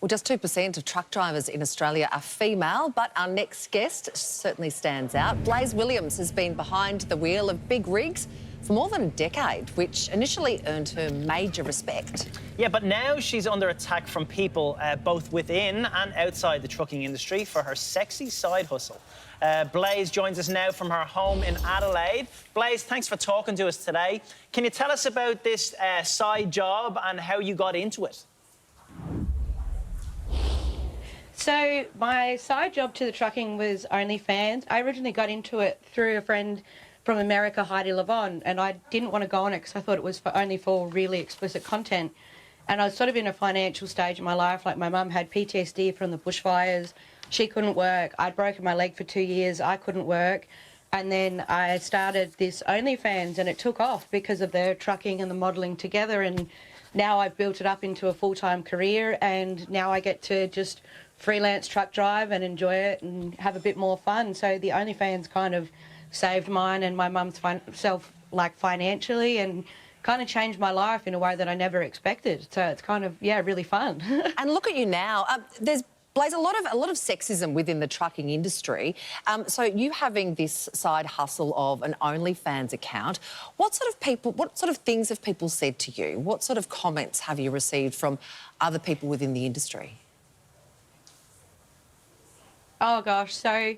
Well, just 2% of truck drivers in Australia are female, but our next guest certainly stands out. Blayze Williams has been behind the wheel of big rigs for more than a decade, which initially earned her major respect. Yeah, but now she's under attack from people both within and outside the trucking industry for her sexy side hustle. Blayze joins us now from her home in Adelaide. Blayze, thanks for talking to us today. Can you tell us about this side job and how you got into it? So my side job to the trucking was OnlyFans. I originally got into it through a friend from America, Heidi Lavon, and I didn't want to go on it because I thought it was only for really explicit content. And I was sort of in a financial stage in my life, like my mum had PTSD from the bushfires. She couldn't work. I'd broken my leg for 2 years. I couldn't work. And then I started this OnlyFans, and it took off because of the trucking and the modelling together. And now I've built it up into a full-time career, and now I get to just freelance truck drive and enjoy it and have a bit more fun. So the OnlyFans kind of saved mine and my mum's self, like, financially, and kind of changed my life in a way that I never expected. So it's kind of, yeah, really fun. And look at you now. There's Blayze, a lot of sexism within the trucking industry. So you having this side hustle of an OnlyFans account, what sort of things have people said to you? What sort of comments have you received from other people within the industry? Oh gosh, so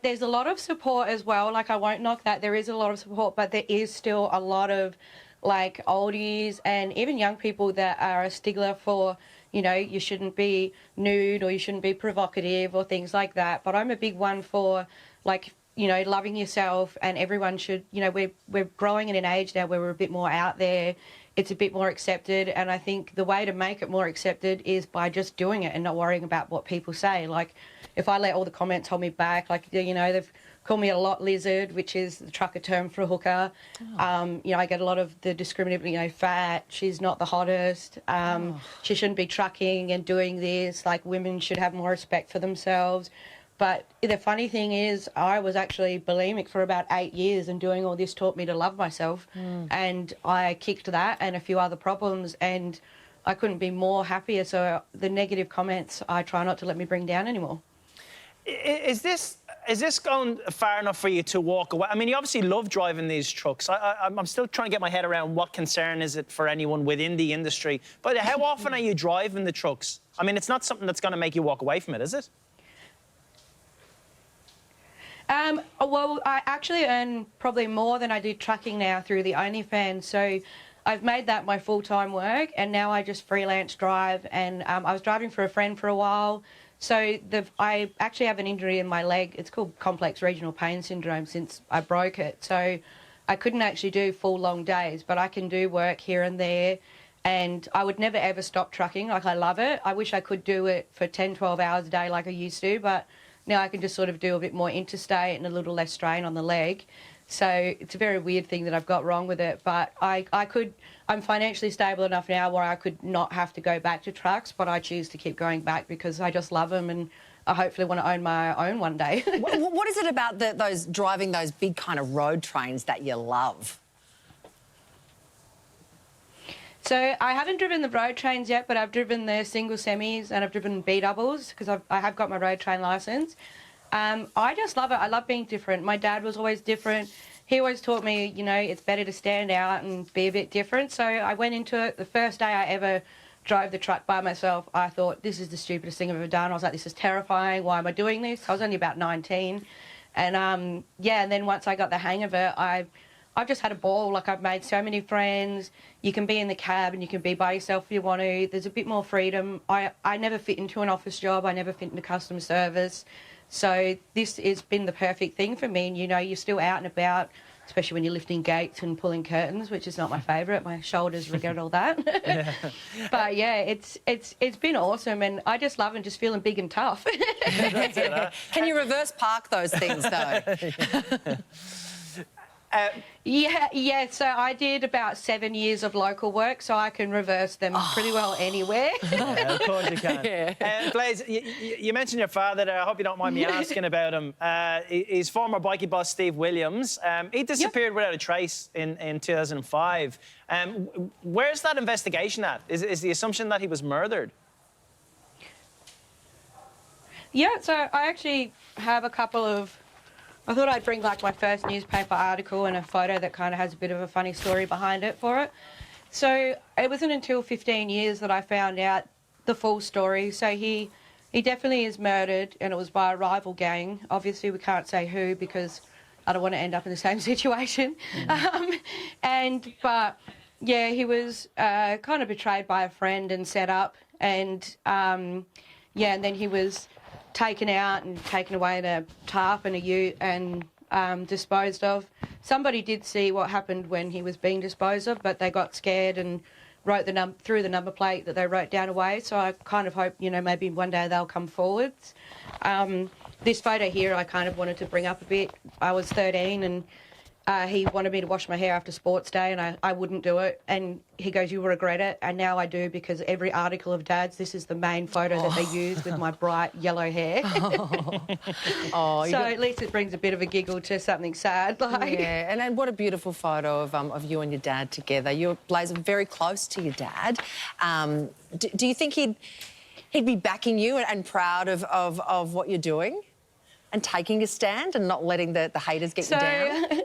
there's a lot of support as well. Like, I won't knock that. There is a lot of support, but there is still a lot of, like, oldies and even young people that are a stickler for, you know, you shouldn't be nude or you shouldn't be provocative or things like that. But I'm a big one for, like, you know, loving yourself, and everyone should, you know, we're growing in an age now where we're a bit more out there. It's a bit more accepted, and I think the way to make it more accepted is by just doing it and not worrying about what people say. Like, if I let all the comments hold me back, like, you know, they've called me a lot lizard, which is the trucker term for a hooker. Oh. You know, I get a lot of the discriminatory, you know, fat, she's not the hottest, she shouldn't be trucking and doing this, like, women should have more respect for themselves. But the funny thing is, I was actually bulimic for about 8 years, and doing all this taught me to love myself. And I kicked that and a few other problems, and I couldn't be more happier. So the negative comments, I try not to let me bring down anymore. Is this going far enough for you to walk away? I mean, you obviously love driving these trucks. I'm still trying to get my head around what concern is it for anyone within the industry. But how often are you driving the trucks? I mean, it's not something that's going to make you walk away from it, is it? Well, I actually earn probably more than I did trucking now through the OnlyFans. So I've made that my full-time work, and now I just freelance drive. And I was driving for a friend for a while. So I actually have an injury in my leg. It's called complex regional pain syndrome since I broke it. So I couldn't actually do full long days, but I can do work here and there. And I would never, ever stop trucking. Like, I love it. I wish I could do it for 10, 12 hours a day like I used to, but now I can just sort of do a bit more interstate and a little less strain on the leg. So it's a very weird thing that I've got wrong with it. But I'm financially stable enough now where I could not have to go back to trucks, but I choose to keep going back because I just love them, and I hopefully want to own my own one day. What is it about driving those big kind of road trains that you love? So I haven't driven the road trains yet, but I've driven the single semis and I've driven B-doubles because I have got my road train licence. I just love it. I love being different. My dad was always different. He always taught me, you know, it's better to stand out and be a bit different. So I went into it. The first day I ever drove the truck by myself, I thought, this is the stupidest thing I've ever done. I was like, this is terrifying. Why am I doing this? I was only about 19. And, yeah, and then once I got the hang of it, I've just had a ball. Like, I've made so many friends. You can be in the cab and you can be by yourself if you want to. There's a bit more freedom. I never fit into an office job. I never fit into customer service. So this has been the perfect thing for me. And, you know, you're still out and about, especially when you're lifting gates and pulling curtains, which is not my favourite. My shoulders regret all that. Yeah. But, yeah, it's been awesome. And I just love and just feeling big and tough. Can you reverse park those things, though? Yeah, so I did about 7 years of local work, so I can reverse them pretty well anywhere. Yeah, of course you can. Yeah. Blayze, you mentioned your father there. I hope you don't mind me asking about him. He's former bikie boss Steve Williams. He disappeared without a trace in 2005. Where's that investigation at? Is the assumption that he was murdered? Yeah, so I actually have a couple of... I thought I'd bring like my first newspaper article and a photo that kind of has a bit of a funny story behind it for it. So it wasn't until 15 years that I found out the full story. So he definitely is murdered, and it was by a rival gang. Obviously, we can't say who because I don't want to end up in the same situation. But yeah, he was kind of betrayed by a friend and set up, and and then he was taken out and taken away in a tarp and a ute and disposed of. Somebody did see what happened when he was being disposed of, but they got scared and wrote through the number plate that they wrote down away. So I kind of hope, maybe one day they'll come forwards. This photo here I kind of wanted to bring up a bit. I was 13 and he wanted me to wash my hair after sports day, and I wouldn't do it. And he goes, "You'll regret it." And now I do, because every article of Dad's, this is the main photo that they use with my bright yellow hair. So at least it brings a bit of a giggle to something sad. Yeah, and what a beautiful photo of you and your dad together. You're, Blaise, very close to your dad. Do you think he'd be backing you and proud of what you're doing and taking a stand and not letting the haters get you down?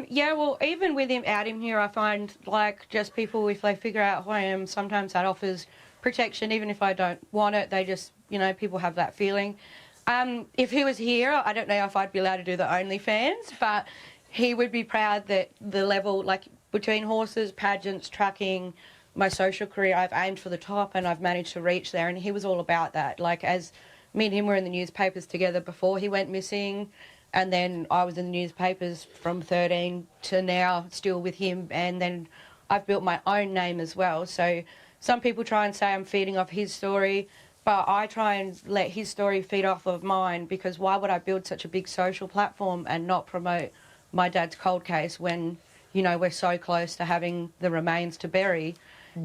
Yeah, well, even with him out in here, I find, like, just people, if they figure out who I am, sometimes that offers protection. Even if I don't want it, they just, people have that feeling. If he was here, I don't know if I'd be allowed to do the OnlyFans, but he would be proud that the level, like, between horses, pageants, trucking, my social career, I've aimed for the top and I've managed to reach there, and he was all about that. Like, as me and him were in the newspapers together before he went missing, and then I was in the newspapers from 13 to now, still with him. And then I've built my own name as well. So some people try and say I'm feeding off his story, but I try and let his story feed off of mine, because why would I build such a big social platform and not promote my dad's cold case when, we're so close to having the remains to bury?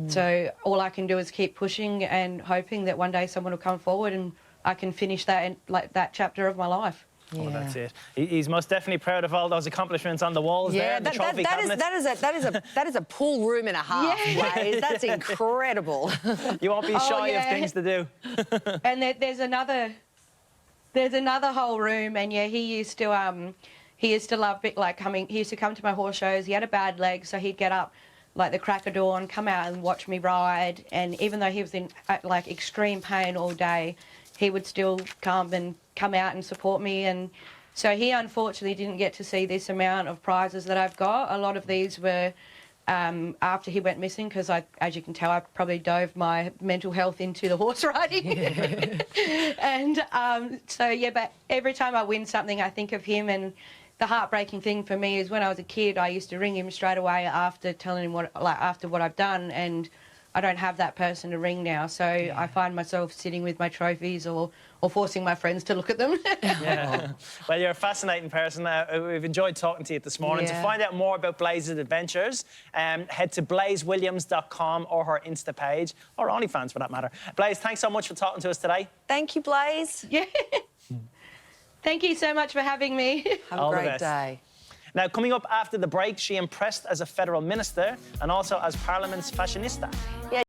So all I can do is keep pushing and hoping that one day someone will come forward and I can finish that, that chapter of my life. Yeah. Oh, that's it. He's most definitely proud of all those accomplishments on the walls there. The trophy cabinet. That is a pool room and a half. Yeah. Blaise. That's incredible. You won't be shy of things to do. And there's another whole room, and he used to love coming. He used to come to my horse shows. He had a bad leg, so he'd get up like the crack of dawn, come out and watch me ride. And even though he was in extreme pain all day, he would still come out and support me. And so he unfortunately didn't get to see this amount of prizes that I've got. A lot of these were after he went missing, because as you can tell, I probably dove my mental health into the horse riding. And but every time I win something, I think of him. And the heartbreaking thing for me is when I was a kid, I used to ring him straight away after telling him after what I've done, and I don't have that person to ring now, so I find myself sitting with my trophies or forcing my friends to look at them. Yeah. Well, you're a fascinating person. We've enjoyed talking to you this morning. To find out more about Blaise's adventures, head to blaizewilliams.com or her Insta page, or OnlyFans for that matter. Blaise, thanks so much for talking to us today. Thank you, Blaise. Yeah. Thank you so much for having me. Have a great day. Now, coming up after the break, she impressed as a federal minister and also as Parliament's fashionista. Yeah.